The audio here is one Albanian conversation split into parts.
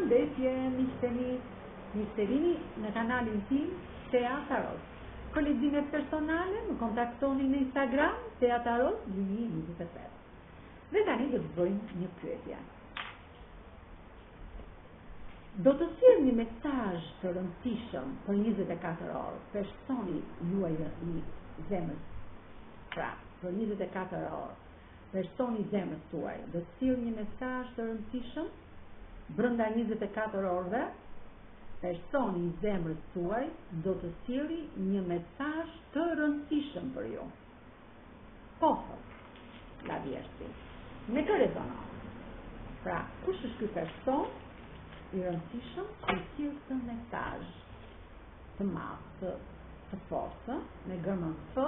përshëndetje, miqteni në kanalin tim Tea Tarot. Për leximet personale më kontaktoni në Instagram Tea Tarot 2028. Dhe tani do të bëjmë një pyetje. Do të sjellni një mesazh të rëndësishëm për 24 orë personi juaj i zemrës. Pra, për 24 orë personi i zemrës tuaj do të sjellë një mesazh të rëndësishëm brenda 24 orëve. Personi i zemrës tuaj do të sjellë një mesazh të rëndësishëm për ju. Po, la vjersi. Me kë rezonon? Pra, kush është ky person i rëndësishëm që i sjell këtë mesazh të madh, të fortë, me gërmën F,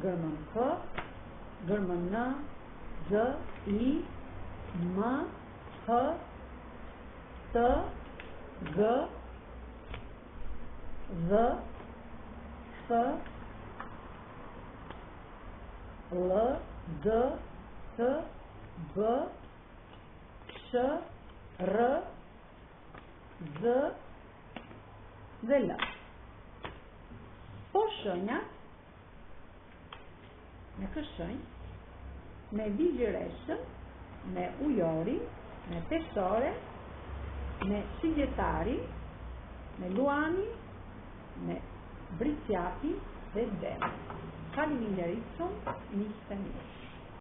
gërmën K, gërmën N, Z, I, M, H, T, G, V, F, L, D, T, B, Sh, R, Z dhe L. Po shenjat, me kë shenjë? Me vigjireshën, me ujori, me peshore, me shigjetari, me luani, me bricjapi dhe demi. Faleminderit shumë, miq të mi.